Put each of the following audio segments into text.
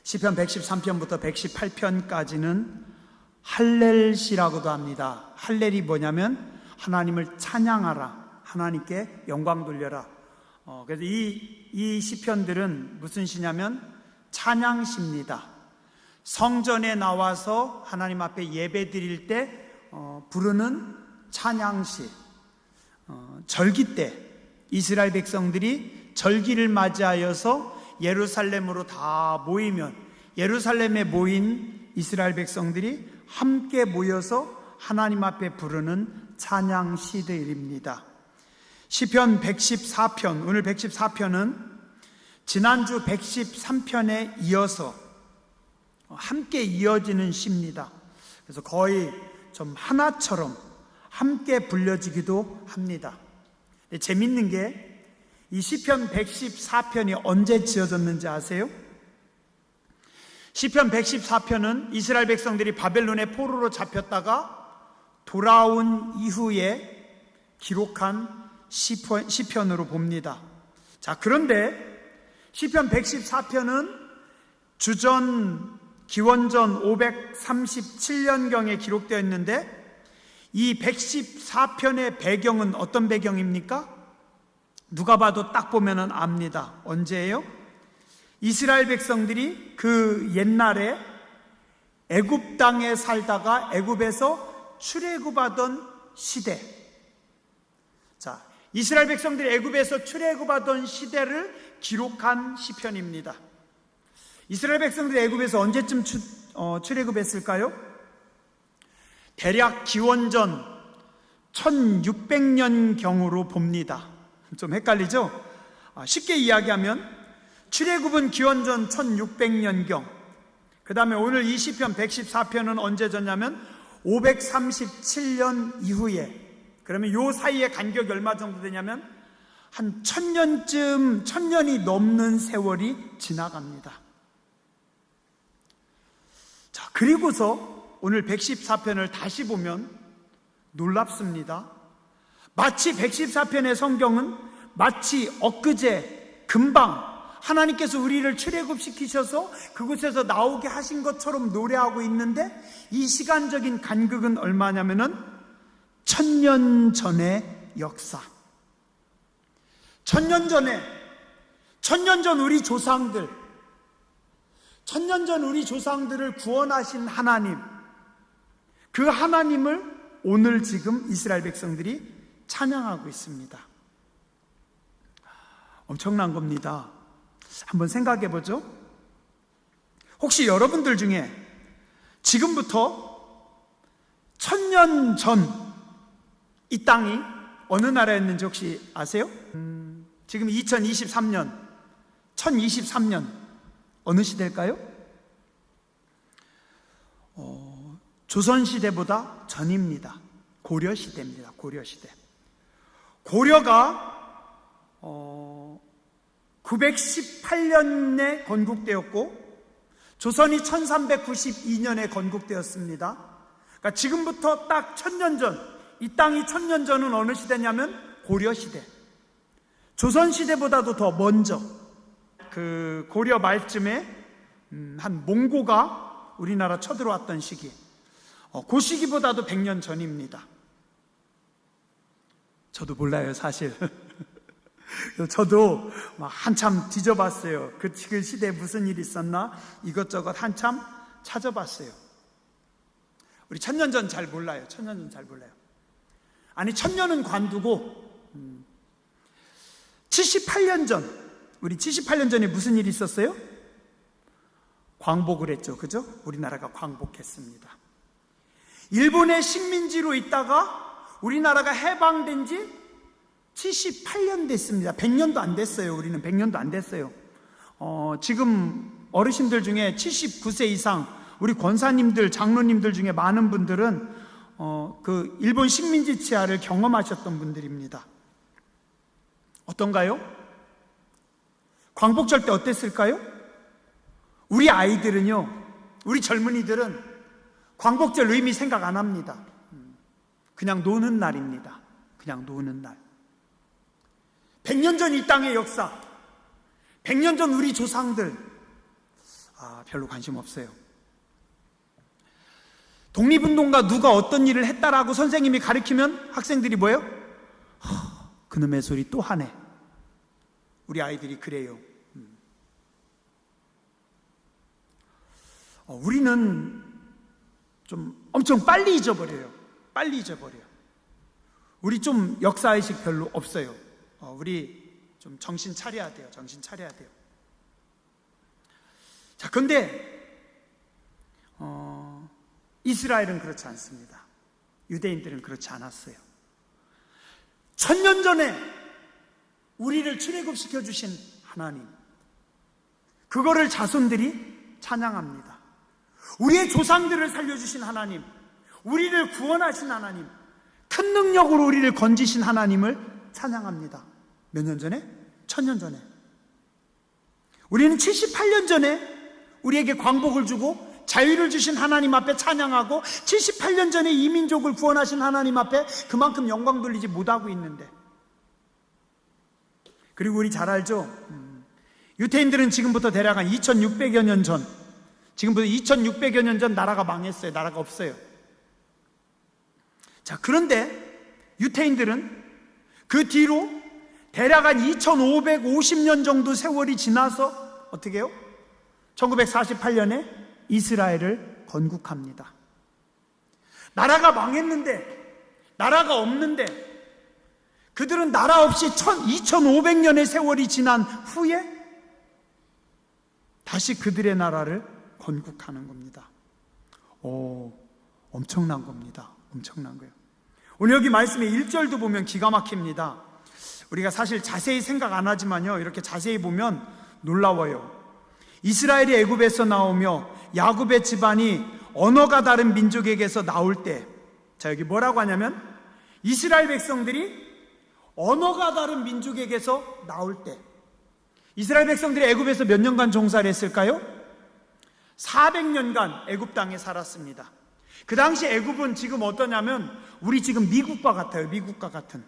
시편 113편부터 118편까지는 할렐시라고도 합니다. 할렐이 뭐냐면 하나님을 찬양하라, 하나님께 영광 돌려라. 그래서 이 시편들은 무슨 시냐면 찬양시입니다. 성전에 나와서 하나님 앞에 예배 드릴 때 부르는 찬양시. 절기 때 이스라엘 백성들이 절기를 맞이하여서 예루살렘으로 다 모이면 예루살렘에 모인 이스라엘 백성들이 함께 모여서 하나님 앞에 부르는 찬양 시들입니다. 시편 114편, 오늘 114편은 지난주 113편에 이어서 함께 이어지는 시입니다. 그래서 거의 좀 하나처럼 함께 불려지기도 합니다. 재밌는 게 이 시편 114편이 언제 지어졌는지 아세요? 시편 114편은 이스라엘 백성들이 바벨론의 포로로 잡혔다가 돌아온 이후에 기록한 시편으로 봅니다. 자, 그런데 시편 114편은 주전 기원전 537년경에 기록되어 있는데 이 114편의 배경은 어떤 배경입니까? 누가 봐도 딱 보면 압니다. 언제예요? 이스라엘 백성들이 그 옛날에 애굽 땅에 살다가 애굽에서 출애굽하던 시대. 자, 이스라엘 백성들이 애굽에서 출애굽하던 시대를 기록한 시편입니다. 이스라엘 백성들이 애굽에서 언제쯤 출애굽했을까요? 대략 기원전 1600년경으로 봅니다. 좀 헷갈리죠? 쉽게 이야기하면 출애굽은 기원전 1600년경, 그 다음에 오늘 이 시편 114편은 언제 졌냐면 537년 이후에, 그러면 요 사이에 간격이 얼마 정도 되냐면 한 1000년이 넘는 세월이 지나갑니다. 자, 그리고서 오늘 114편을 다시 보면 놀랍습니다. 마치 114편의 성경은 마치 엊그제 금방 하나님께서 우리를 출애굽시키셔서 그곳에서 나오게 하신 것처럼 노래하고 있는데 이 시간적인 간극은 얼마냐면은 1000년 전의 역사. 1000년 전 우리 조상들, 1000년 전 우리 조상들을 구원하신 하나님, 그 하나님을 오늘 지금 이스라엘 백성들이 찬양하고 있습니다. 엄청난 겁니다. 한번 생각해 보죠. 혹시 여러분들 중에 지금부터 1000년 전 이 땅이 어느 나라였는지 혹시 아세요? 지금 2023년, 1023년 어느 시대일까요? 조선시대보다 전입니다. 고려시대입니다. 고려시대. 고려가 918년에 건국되었고 조선이 1392년에 건국되었습니다. 그러니까 지금부터 딱 1000년 전, 이 땅이 1000년 전은 어느 시대냐면 고려시대. 조선시대보다도 더 먼저 그 고려 말쯤에 한 몽고가 우리나라 쳐들어왔던 시기, 그 시기보다도 100년 전입니다. 저도 몰라요, 사실. 저도 한참 뒤져봤어요. 그 시대에 무슨 일이 있었나 이것저것 한참 찾아봤어요. 우리 1000년 전 잘 몰라요. 1000년 전 잘 몰라요. 아니, 1000년은 관두고 78년 전, 우리 78년 전에 무슨 일이 있었어요? 광복을 했죠. 그죠? 우리나라가 광복했습니다. 일본의 식민지로 있다가 우리나라가 해방된 지 78년 됐습니다. 100년도 안 됐어요. 우리는 100년도 안 됐어요. 지금 어르신들 중에 79세 이상 우리 권사님들, 장로님들 중에 많은 분들은 그 일본 식민지 치하를 경험하셨던 분들입니다. 어떤가요? 광복절 때 어땠을까요? 우리 아이들은요, 우리 젊은이들은 광복절 의미 생각 안 합니다. 그냥 노는 날입니다. 그냥 노는 날. 100년 전 이 땅의 역사, 100년 전 우리 조상들, 별로 관심 없어요. 독립운동가 누가 어떤 일을 했다라고 선생님이 가르치면 학생들이 뭐예요? 그놈의 소리 또 하네. 우리 아이들이 그래요. 우리는 좀 엄청 빨리 잊어버려요. 빨리 잊어버려요. 우리 좀 역사의식 별로 없어요. 우리 좀 정신 차려야 돼요. 정신 차려야 돼요. 자, 근데 이스라엘은 그렇지 않습니다. 유대인들은 그렇지 않았어요. 1000년 전에 우리를 출애굽시켜 주신 하나님, 그거를 자손들이 찬양합니다. 우리의 조상들을 살려주신 하나님, 우리를 구원하신 하나님, 큰 능력으로 우리를 건지신 하나님을 찬양합니다. 몇 년 전에? 1000년 전에. 우리는 78년 전에 우리에게 광복을 주고 자유를 주신 하나님 앞에 찬양하고 78년 전에 이 민족을 구원하신 하나님 앞에 그만큼 영광 돌리지 못하고 있는데, 그리고 우리 잘 알죠? 유대인들은 지금부터 대략 한 2600여 년 전, 지금부터 2600여 년 전 나라가 망했어요. 나라가 없어요. 자, 그런데 유대인들은 그 뒤로 대략 한 2550년 정도 세월이 지나서 어떻게 해요? 1948년에 이스라엘을 건국합니다. 나라가 망했는데, 나라가 없는데, 그들은 나라 없이 2500년의 세월이 지난 후에 다시 그들의 나라를 건국하는 겁니다. 엄청난 겁니다. 엄청난 거예요. 오늘 여기 말씀의 1절도 보면 기가 막힙니다. 우리가 사실 자세히 생각 안 하지만요, 이렇게 자세히 보면 놀라워요. 이스라엘이 애굽에서 나오며 야곱의 집안이 언어가 다른 민족에게서 나올 때, 자, 여기 뭐라고 하냐면 이스라엘 백성들이 언어가 다른 민족에게서 나올 때, 이스라엘 백성들이 애굽에서 몇 년간 종살이 했을까요? 400년간 애굽 땅에 살았습니다. 그 당시 애굽은 지금 어떠냐면 우리 지금 미국과 같아요. 미국과 같은.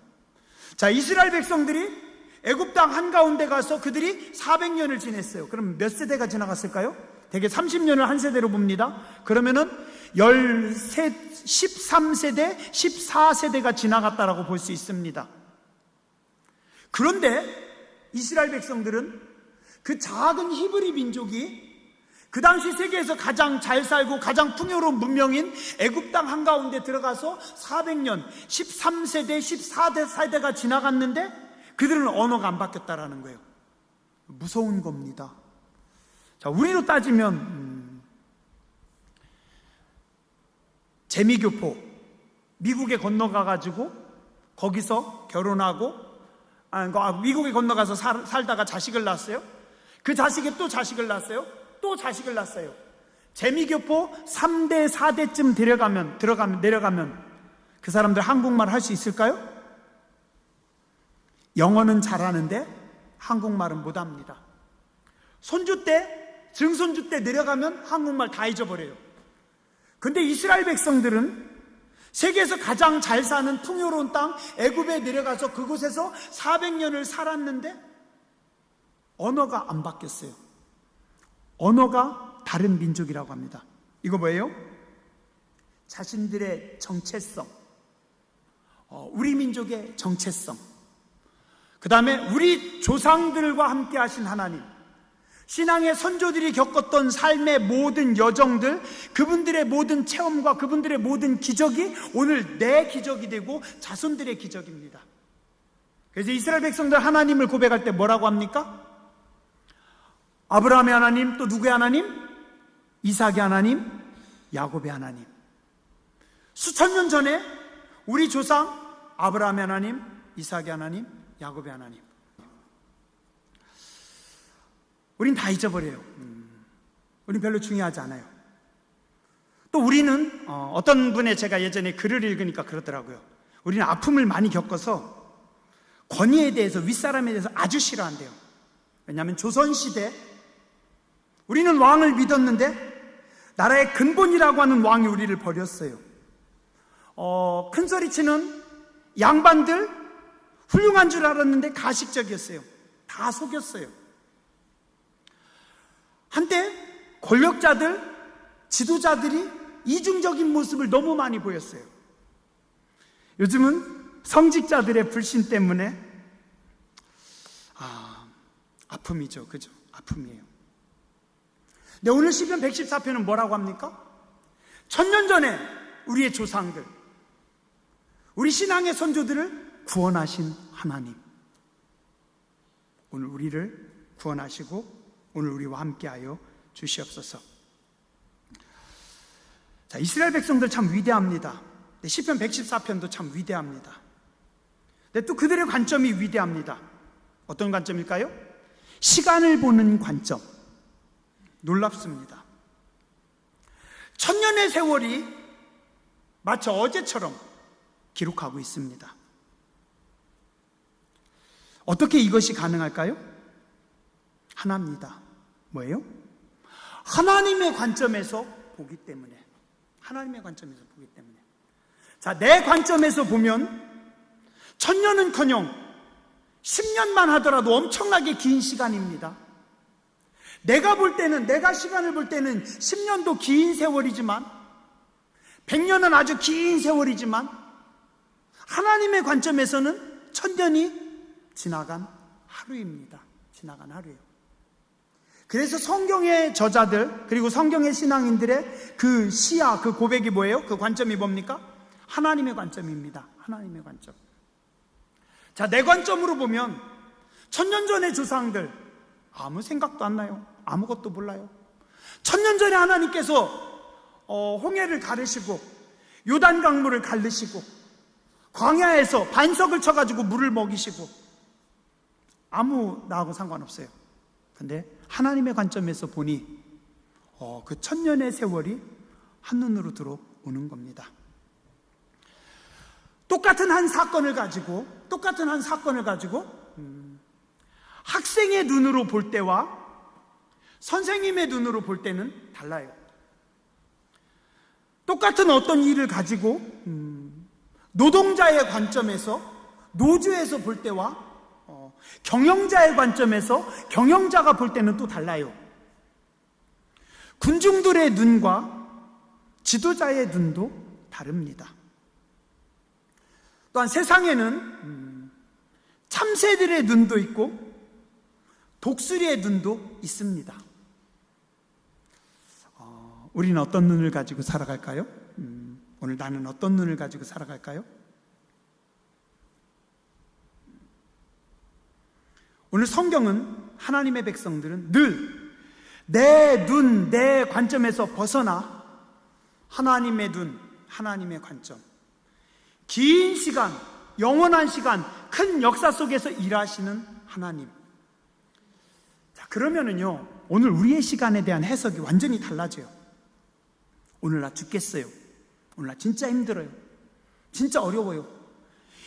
자, 이스라엘 백성들이 애굽 땅 한가운데 가서 그들이 400년을 지냈어요. 그럼 몇 세대가 지나갔을까요? 대개 30년을 한 세대로 봅니다. 그러면은 13세대, 14세대가 지나갔다라고 볼 수 있습니다. 그런데 이스라엘 백성들은 그 작은 히브리 민족이 그 당시 세계에서 가장 잘 살고 가장 풍요로운 문명인 애굽 땅 한가운데 들어가서 400년, 13세대, 14세대가 지나갔는데 그들은 언어가 안 바뀌었다라는 거예요. 무서운 겁니다. 자, 우리로 따지면 재미교포, 미국에 건너가가지고 거기서 결혼하고, 미국에 건너가서 살다가 자식을 낳았어요. 그 자식이 또 자식을 낳았어요. 또 자식을 낳았어요. 재미교포 3대, 4대쯤 내려가면 그 사람들 한국말 할 수 있을까요? 영어는 잘하는데 한국말은 못합니다. 손주 때, 증손주 때 내려가면 한국말 다 잊어버려요. 근데 이스라엘 백성들은 세계에서 가장 잘 사는 풍요로운 땅 애굽에 내려가서 그곳에서 400년을 살았는데 언어가 안 바뀌었어요. 언어가 다른 민족이라고 합니다. 이거 뭐예요? 자신들의 정체성, 우리 민족의 정체성, 그 다음에 우리 조상들과 함께 하신 하나님, 신앙의 선조들이 겪었던 삶의 모든 여정들, 그분들의 모든 체험과 그분들의 모든 기적이 오늘 내 기적이 되고 자손들의 기적입니다. 그래서 이스라엘 백성들 하나님을 고백할 때 뭐라고 합니까? 아브라함의 하나님, 또 누구의 하나님? 이삭의 하나님, 야곱의 하나님. 수천 년 전에 우리 조상 아브라함의 하나님, 이삭의 하나님, 야곱의 하나님. 우린 다 잊어버려요. 우린 별로 중요하지 않아요. 또 우리는 어떤 분의 제가 예전에 글을 읽으니까 그러더라고요. 우리는 아픔을 많이 겪어서 권위에 대해서, 윗사람에 대해서 아주 싫어한대요. 왜냐하면 조선시대 우리는 왕을 믿었는데 나라의 근본이라고 하는 왕이 우리를 버렸어요. 큰소리치는 양반들 훌륭한 줄 알았는데 가식적이었어요. 다 속였어요. 한때 권력자들, 지도자들이 이중적인 모습을 너무 많이 보였어요. 요즘은 성직자들의 불신 때문에 아픔이죠. 그죠? 아픔이에요. 근데 오늘 시편 114편은 뭐라고 합니까? 1000년 전에 우리의 조상들, 우리 신앙의 선조들을 구원하신 하나님, 오늘 우리를 구원하시고 오늘 우리와 함께하여 주시옵소서. 자, 이스라엘 백성들 참 위대합니다. 시편 114편도 참 위대합니다. 근데 또 그들의 관점이 위대합니다. 어떤 관점일까요? 시간을 보는 관점. 놀랍습니다. 1000년의 세월이 마치 어제처럼 기록하고 있습니다. 어떻게 이것이 가능할까요? 하나입니다. 뭐예요? 하나님의 관점에서 보기 때문에. 하나님의 관점에서 보기 때문에. 자, 내 관점에서 보면 1000년은커녕 10년만 하더라도 엄청나게 긴 시간입니다. 내가 시간을 볼 때는 10년도 긴 세월이지만 100년은 아주 긴 세월이지만 하나님의 관점에서는 1000년이 지나간 하루입니다. 지나간 하루예요. 그래서 성경의 저자들 그리고 성경의 신앙인들의 그 시야, 그 고백이 뭐예요? 그 관점이 뭡니까? 하나님의 관점입니다. 하나님의 관점. 자, 내 관점으로 보면 1000년 전의 조상들 아무 생각도 안 나요. 아무것도 몰라요. 1000년 전에 하나님께서 홍해를 가르시고 요단 강물을 갈르시고 광야에서 반석을 쳐가지고 물을 먹이시고 아무 나하고 상관없어요. 근데 하나님의 관점에서 보니 그 1000년의 세월이 한눈으로 들어오는 겁니다. 똑같은 한 사건을 가지고 학생의 눈으로 볼 때와 선생님의 눈으로 볼 때는 달라요. 똑같은 어떤 일을 가지고 노동자의 관점에서, 노조에서 볼 때와 경영자의 관점에서 경영자가 볼 때는 또 달라요. 군중들의 눈과 지도자의 눈도 다릅니다. 또한 세상에는 참새들의 눈도 있고 독수리의 눈도 있습니다. 우리는 어떤 눈을 가지고 살아갈까요? 오늘 나는 어떤 눈을 가지고 살아갈까요? 오늘 성경은 하나님의 백성들은 늘 내 눈, 내 관점에서 벗어나 하나님의 눈, 하나님의 관점, 긴 시간, 영원한 시간, 큰 역사 속에서 일하시는 하나님. 자, 그러면은요, 오늘 우리의 시간에 대한 해석이 완전히 달라져요. 오늘 나 죽겠어요. 오늘 나 진짜 힘들어요. 진짜 어려워요.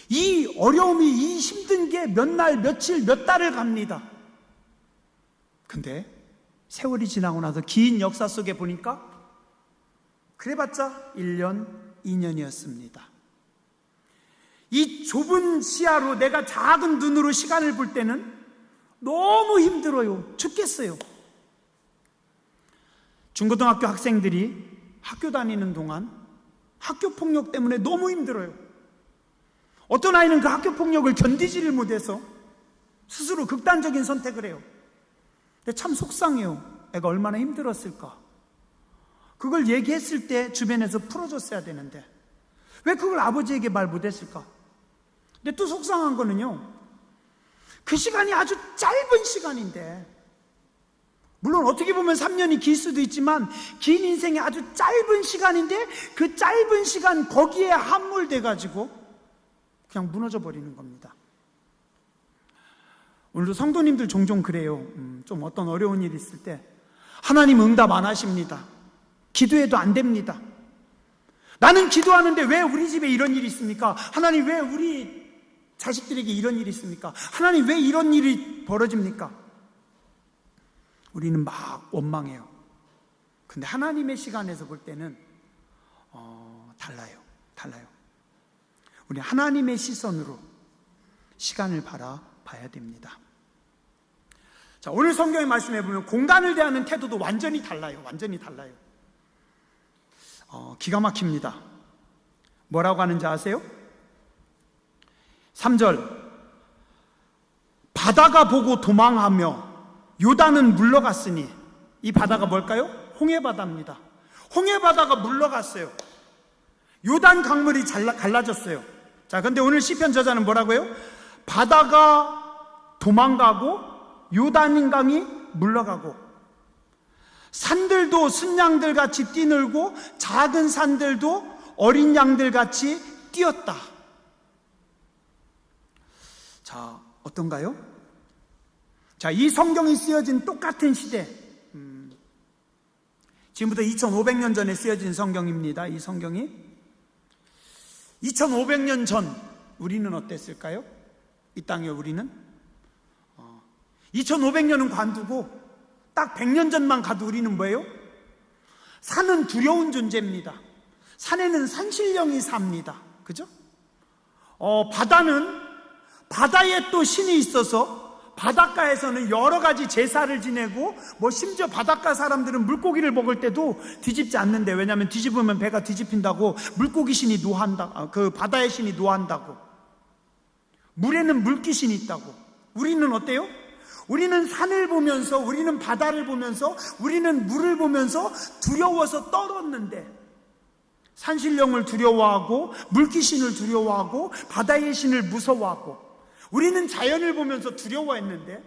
이 어려움이, 이 힘든 게 몇 날, 며칠, 몇 달을 갑니다. 근데 세월이 지나고 나서 긴 역사 속에 보니까 그래봤자 1년, 2년이었습니다. 이 좁은 시야로 내가 작은 눈으로 시간을 볼 때는 너무 힘들어요. 죽겠어요. 중고등학교 학생들이 학교 다니는 동안 학교 폭력 때문에 너무 힘들어요. 어떤 아이는 그 학교 폭력을 견디지를 못해서 스스로 극단적인 선택을 해요. 근데 참 속상해요. 애가 얼마나 힘들었을까. 그걸 얘기했을 때 주변에서 풀어줬어야 되는데 왜 그걸 아버지에게 말 못했을까. 근데 또 속상한 거는요, 그 시간이 아주 짧은 시간인데, 물론 어떻게 보면 3년이 길 수도 있지만 긴 인생이 아주 짧은 시간인데 그 짧은 시간 거기에 함몰돼가지고 그냥 무너져 버리는 겁니다. 오늘도 성도님들 종종 그래요. 좀 어떤 어려운 일이 있을 때 하나님 응답 안 하십니다. 기도해도 안 됩니다. 나는 기도하는데 왜 우리 집에 이런 일이 있습니까? 하나님 왜 우리 자식들에게 이런 일이 있습니까? 하나님 왜 이런 일이 벌어집니까? 우리는 막 원망해요. 근데 하나님의 시간에서 볼 때는 달라요. 우리 하나님의 시선으로 시간을 바라봐야 됩니다. 자, 오늘 성경의 말씀에 보면 공간을 대하는 태도도 완전히 달라요. 완전히 달라요. 기가 막힙니다. 뭐라고 하는지 아세요? 3절, 바다가 보고 도망하며 요단은 물러갔으니, 이 바다가 뭘까요? 홍해바다입니다. 홍해바다가 물러갔어요. 요단 강물이 갈라졌어요. 자, 근데 오늘 시편 저자는 뭐라고요? 바다가 도망가고 요단 강이 물러가고, 산들도 순양들 같이 뛰놀고 작은 산들도 어린 양들 같이 뛰었다. 자, 어떤가요? 자, 이 성경이 쓰여진 똑같은 시대, 지금부터 2500년 전에 쓰여진 성경입니다. 이 성경이 2500년 전 우리는 어땠을까요? 이 땅에 우리는 2500년은 관두고 딱 100년 전만 가도 우리는 뭐예요? 산은 두려운 존재입니다. 산에는 산신령이 삽니다. 그죠? 바다는 바다에 또 신이 있어서 바닷가에서는 여러 가지 제사를 지내고, 심지어 바닷가 사람들은 물고기를 먹을 때도 뒤집지 않는데, 왜냐하면 뒤집으면 배가 뒤집힌다고 물고기 신이 노한다, 그 바다의 신이 노한다고. 물에는 물귀신이 있다고. 우리는 어때요? 우리는 산을 보면서, 우리는 바다를 보면서, 우리는 물을 보면서 두려워서 떨었는데, 산신령을 두려워하고 물귀신을 두려워하고 바다의 신을 무서워하고, 우리는 자연을 보면서 두려워했는데,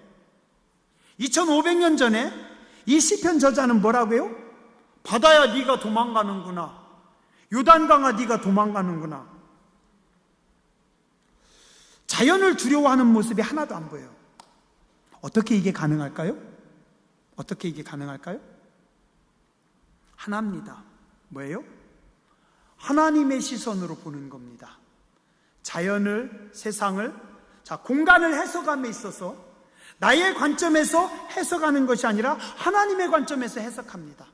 2500년 전에 이 시편 저자는 뭐라고 해요? 바다야 네가 도망가는구나, 요단강아 네가 도망가는구나. 자연을 두려워하는 모습이 하나도 안 보여요. 어떻게 이게 가능할까요? 어떻게 이게 가능할까요? 하나입니다. 뭐예요? 하나님의 시선으로 보는 겁니다. 자연을, 세상을, 공간을 해석함에 있어서 나의 관점에서 해석하는 것이 아니라 하나님의 관점에서 해석합니다.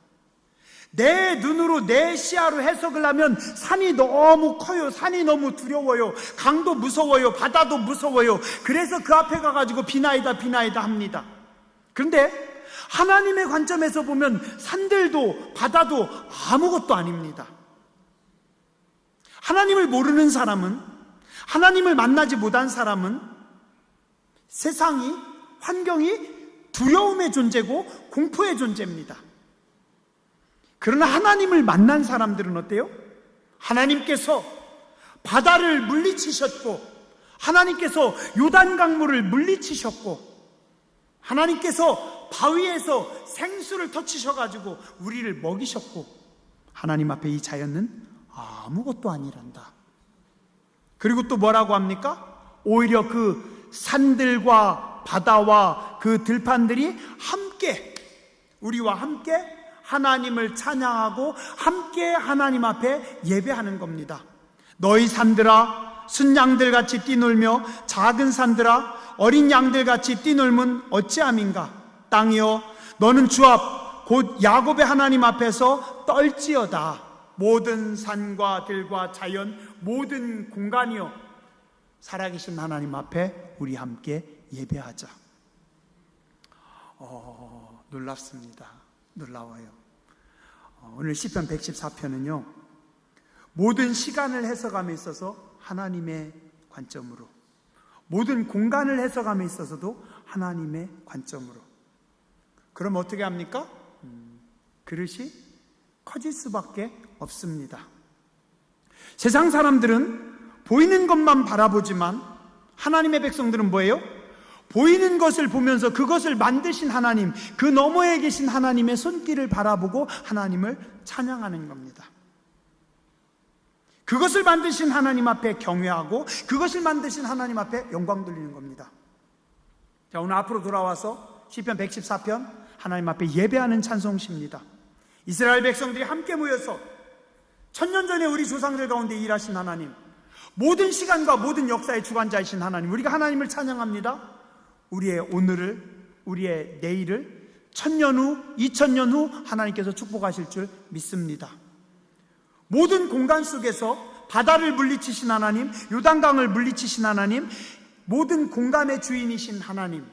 내 눈으로, 내 시야로 해석을 하면 산이 너무 커요. 산이 너무 두려워요. 강도 무서워요. 바다도 무서워요. 그래서 그 앞에 가가지고 비나이다 비나이다 합니다. 그런데 하나님의 관점에서 보면 산들도 바다도 아무것도 아닙니다. 하나님을 모르는 사람은, 하나님을 만나지 못한 사람은 세상이, 환경이 두려움의 존재고 공포의 존재입니다. 그러나 하나님을 만난 사람들은 어때요? 하나님께서 바다를 물리치셨고, 하나님께서 요단 강물을 물리치셨고, 하나님께서 바위에서 생수를 터치셔가지고 우리를 먹이셨고, 하나님 앞에 이 자연은 아무것도 아니란다. 그리고 또 뭐라고 합니까? 오히려 그 산들과 바다와 그 들판들이 함께, 우리와 함께 하나님을 찬양하고 함께 하나님 앞에 예배하는 겁니다. 너희 산들아 순양들같이 뛰놀며 작은 산들아 어린 양들같이 뛰놀면 어찌함인가. 땅이여 너는 주 앞 곧 야곱의 하나님 앞에서 떨지어다. 모든 산과 들과 자연, 모든 공간이여 살아계신 하나님 앞에 우리 함께 예배하자. 놀랍습니다. 놀라워요. 오늘 시편 114편은요 모든 시간을 해석함에 있어서 하나님의 관점으로, 모든 공간을 해석함에 있어서도 하나님의 관점으로. 그럼 어떻게 합니까? 그릇이 커질 수밖에 없습니다. 세상 사람들은 보이는 것만 바라보지만 하나님의 백성들은 뭐예요? 보이는 것을 보면서 그것을 만드신 하나님, 그 너머에 계신 하나님의 손길을 바라보고 하나님을 찬양하는 겁니다. 그것을 만드신 하나님 앞에 경외하고 그것을 만드신 하나님 앞에 영광 돌리는 겁니다. 자, 오늘 앞으로 돌아와서 시편 114편 하나님 앞에 예배하는 찬송시입니다. 이스라엘 백성들이 함께 모여서 천년 전에 우리 조상들 가운데 일하신 하나님, 모든 시간과 모든 역사의 주관자이신 하나님, 우리가 하나님을 찬양합니다. 우리의 오늘을, 우리의 내일을 1000년 후, 2000년 후 하나님께서 축복하실 줄 믿습니다. 모든 공간 속에서 바다를 물리치신 하나님, 요단강을 물리치신 하나님, 모든 공간의 주인이신 하나님,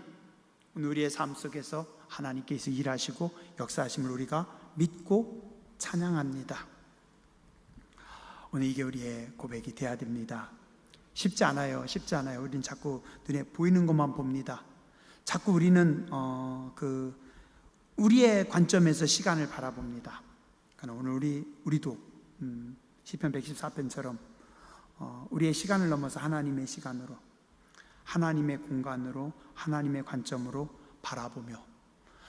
오늘 우리의 삶 속에서 하나님께서 일하시고 역사하심을 우리가 믿고 찬양합니다. 오늘 이게 우리의 고백이 되어야 됩니다. 쉽지 않아요. 쉽지 않아요. 우리는 자꾸 눈에 보이는 것만 봅니다. 자꾸 우리는 우리의 관점에서 시간을 바라봅니다. 그러나 오늘 우리도 시편 114편처럼 우리의 시간을 넘어서 하나님의 시간으로, 하나님의 공간으로, 하나님의 관점으로 바라보며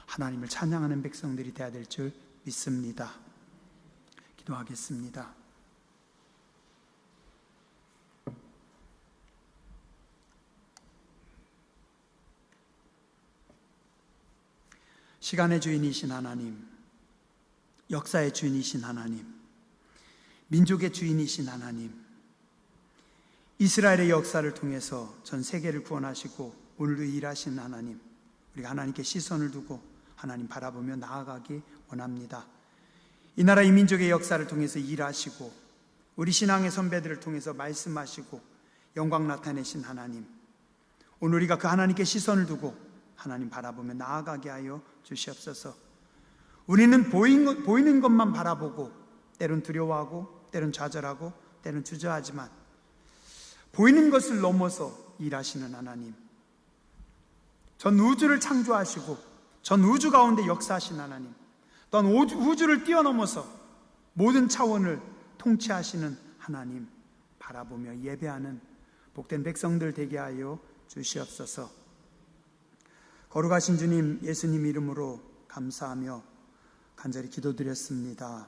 하나님을 찬양하는 백성들이 되어야 될 줄 믿습니다. 기도하겠습니다. 시간의 주인이신 하나님, 역사의 주인이신 하나님, 민족의 주인이신 하나님, 이스라엘의 역사를 통해서 전 세계를 구원하시고 오늘도 일하신 하나님, 우리가 하나님께 시선을 두고 하나님 바라보며 나아가기 원합니다. 이 나라 이 민족의 역사를 통해서 일하시고 우리 신앙의 선배들을 통해서 말씀하시고 영광 나타내신 하나님, 오늘 우리가 그 하나님께 시선을 두고 하나님 바라보며 나아가게 하여 주시옵소서. 우리는 보이는 것만 바라보고 때론 두려워하고 때론 좌절하고 때론 주저하지만 보이는 것을 넘어서 일하시는 하나님, 전 우주를 창조하시고 전 우주 가운데 역사하신 하나님, 또한 우주를 뛰어넘어서 모든 차원을 통치하시는 하나님 바라보며 예배하는 복된 백성들 되게 하여 주시옵소서. 거룩하신 주님, 예수님 이름으로 감사하며 간절히 기도드렸습니다.